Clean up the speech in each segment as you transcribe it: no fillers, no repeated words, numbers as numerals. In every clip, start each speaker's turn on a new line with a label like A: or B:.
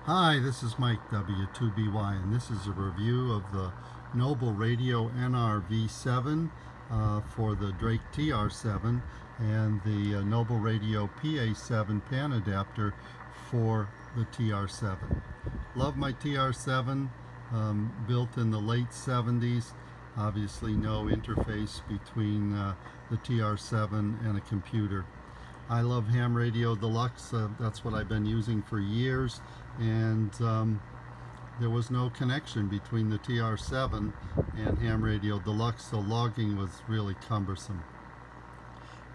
A: Hi, this is Mike W2BY, and this is a review of the Noble Radio NRV-7 for the Drake TR-7 and the Noble Radio PA7 Panadapter for the TR-7. Love my TR-7, built in the late 70s. Obviously no interface between the TR-7 and a computer. I love Ham Radio Deluxe. That's what I've been using for years, and there was no connection between the TR-7 and Ham Radio Deluxe, so logging was really cumbersome.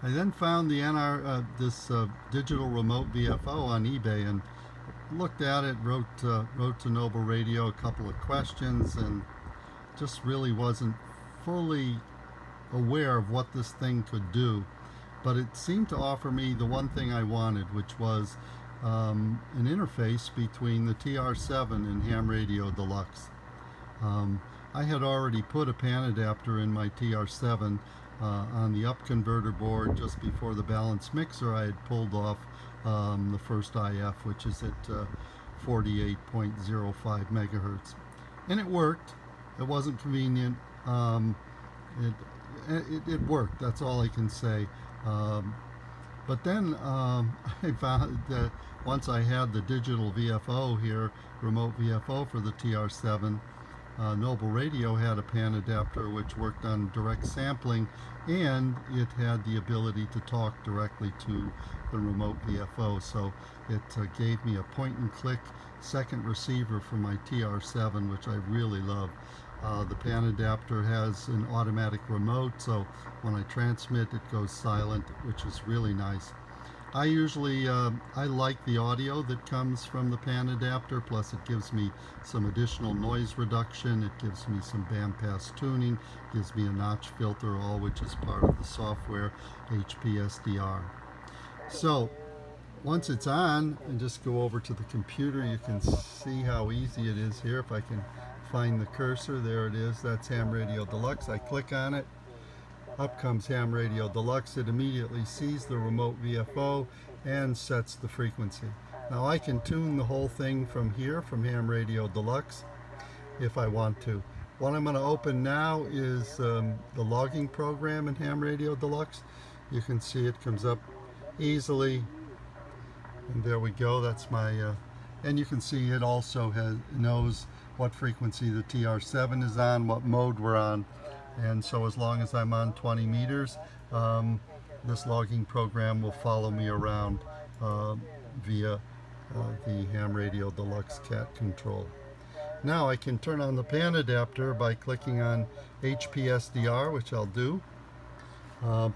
A: I then found the this digital remote VFO on eBay and looked at it, wrote to Noble Radio a couple of questions, and just really wasn't fully aware of what this thing could do. But it seemed to offer me the one thing I wanted, which was an interface between the TR-7 and Ham Radio Deluxe. I had already put a Panadapter in my TR-7 on the up converter board just before the balanced mixer. I had pulled off the first IF, which is at 48.05 megahertz. And it worked. It wasn't convenient. It worked. That's all I can say. But then I found that once I had the digital VFO here, remote VFO for the TR-7, Noble Radio had a Panadapter which worked on direct sampling, and it had the ability to talk directly to the remote VFO. So it gave me a point-and-click second receiver for my TR-7, which I really love. The Panadapter has an automatic remote, so when I transmit it goes silent, which is really nice. I usually I like the audio that comes from the Panadapter, plus it gives me some additional noise reduction, it gives me some bandpass tuning, gives me a notch filter, all which is part of the software HPSDR. So once it's on, and just go over to the computer, you can see how easy it is here. If I can find the cursor, there it is. That's Ham Radio Deluxe. I click on it, up comes Ham Radio Deluxe. It immediately sees the remote VFO and sets the frequency. Now I can tune the whole thing from here, from Ham Radio Deluxe, if I want to. What I'm going to open now is the logging program in Ham Radio Deluxe. You can see it comes up easily, and there we go. That's my and you can see it also knows what frequency the TR-7 is on, what mode we're on, and so as long as I'm on 20 meters, this logging program will follow me around via the Ham Radio Deluxe CAT control. Now I can turn on the Panadapter by clicking on HPSDR, which I'll do.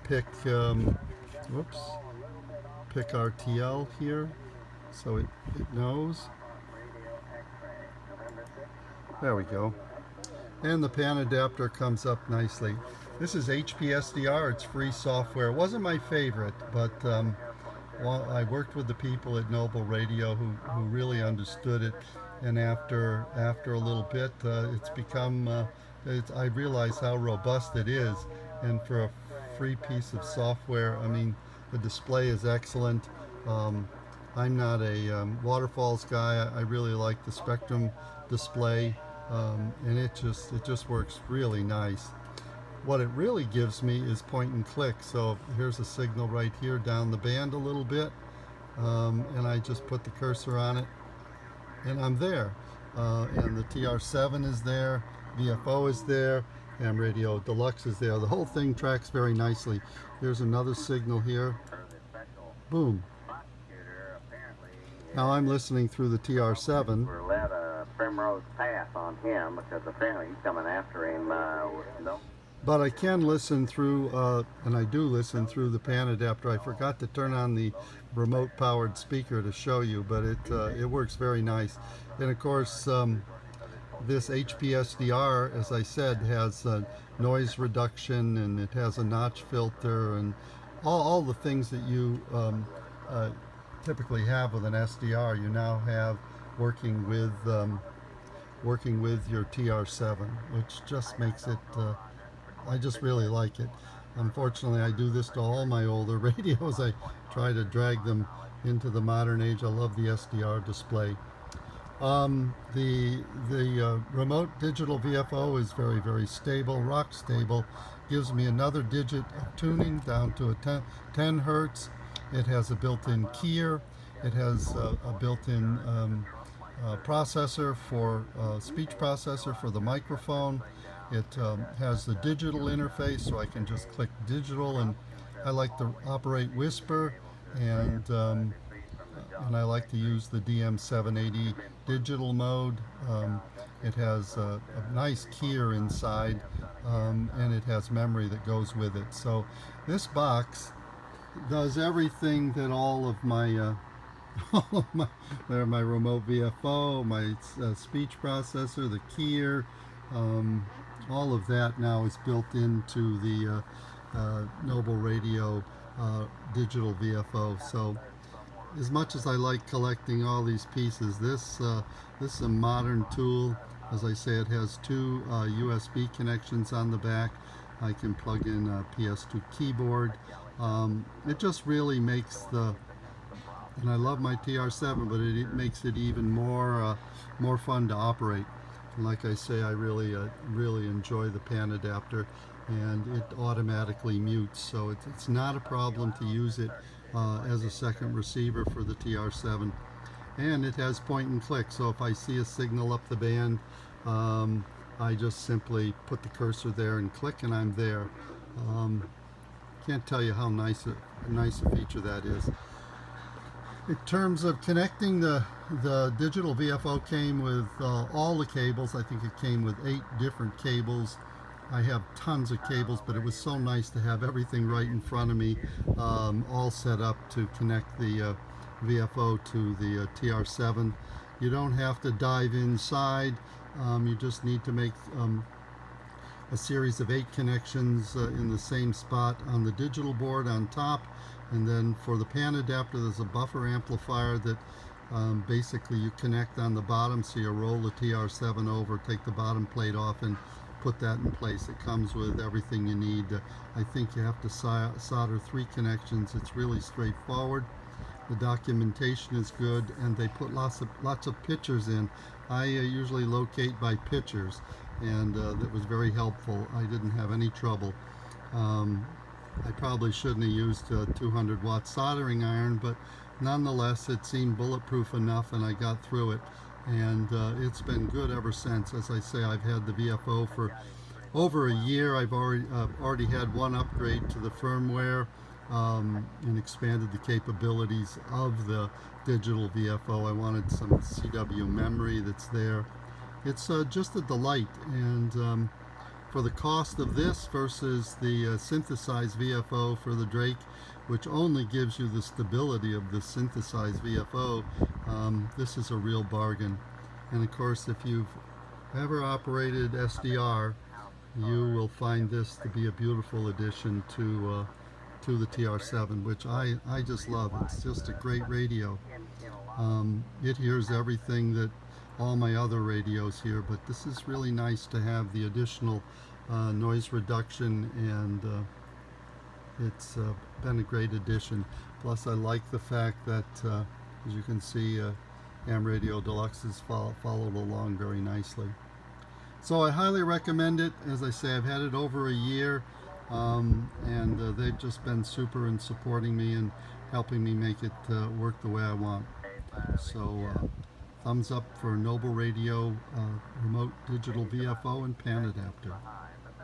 A: Pick RTL here, so it knows. There we go. And the Panadapter comes up nicely. This is HPSDR. It's free software. It wasn't my favorite, but I worked with the people at Noble Radio who really understood it. And after a little bit, it's become, I realize how robust it is. And for a free piece of software, I mean, the display is excellent. I'm not a waterfalls guy. I really like the Spectrum display. And it just works really nice. What it really gives me is point and click. So here's a signal right here down the band a little bit, and I just put the cursor on it, and I'm there. And the TR-7 is there, VFO is there, Ham Radio Deluxe is there. The whole thing tracks very nicely. Here's another signal here. Boom. Now I'm listening through the TR-7.
B: Primrose path on him because apparently he's coming after him.
A: But I can listen through, and I do listen through the Panadapter. I forgot to turn on the remote-powered speaker to show you, but it works very nice. And of course, this HPSDR, as I said, has noise reduction, and it has a notch filter, and all the things that you typically have with an SDR. You now have working with your TR-7, which just makes it, I just really like it. Unfortunately, I do this to all my older radios. I try to drag them into the modern age. I love the SDR display. The remote digital VFO is very, very stable, rock stable. Gives me another digit of tuning down to a 10 hertz. It has a built-in keyer. It has a built-in processor for speech processor for the microphone. It has the digital interface, so I can just click digital, and I like to operate Whisper, and I like to use the DM780 digital mode. It has a nice keyer inside, and it has memory that goes with it. So this box does everything that all of my my remote VFO, my speech processor, the keyer, all of that now is built into the Noble Radio digital VFO. So as much as I like collecting all these pieces, this is a modern tool. As I say, it has two USB connections on the back. I can plug in a PS2 keyboard. It just really makes and I love my TR-7, but it makes it even more fun to operate. And like I say, I really enjoy the Panadapter, and it automatically mutes, so it's not a problem to use it as a second receiver for the TR-7. And it has point and click, so if I see a signal up the band, I just simply put the cursor there and click, and I'm there. Can't tell you how nice a feature that is. In terms of connecting, the digital VFO came with all the cables. I think it came with 8 different cables. I have tons of cables, but it was so nice to have everything right in front of me, all set up to connect the VFO to the TR-7. You don't have to dive inside. You just need to make a series of 8 connections in the same spot on the digital board on top. And then for the Panadapter, there's a buffer amplifier that basically you connect on the bottom, so you roll the TR-7 over, take the bottom plate off, and put that in place. It comes with everything you need. I think you have to solder 3 connections. It's really straightforward. The documentation is good, and they put lots of pictures in. I usually locate by pictures, and that was very helpful. I didn't have any trouble. I probably shouldn't have used a 200-watt soldering iron, but nonetheless it seemed bulletproof enough, and I got through it, and it's been good ever since. As I say, I've had the VFO for over a year. I've already had one upgrade to the firmware and expanded the capabilities of the digital VFO. I wanted some CW memory that's there. It's just a delight, and for the cost of this versus the synthesized VFO for the Drake, which only gives you the stability of the synthesized VFO, this is a real bargain. And of course, if you've ever operated SDR, you will find this to be a beautiful addition to the TR-7, which I just love. It's just a great radio. It hears everything that all my other radios hear, but this is really nice to have the additional noise reduction, and it's been a great addition. Plus, I like the fact that, as you can see, Ham Radio Deluxe has followed along very nicely. So I highly recommend it. As I say, I've had it over a year, and they've just been super in supporting me and helping me make it work the way I want. So thumbs up for Noble Radio remote digital VFO and Panadapter.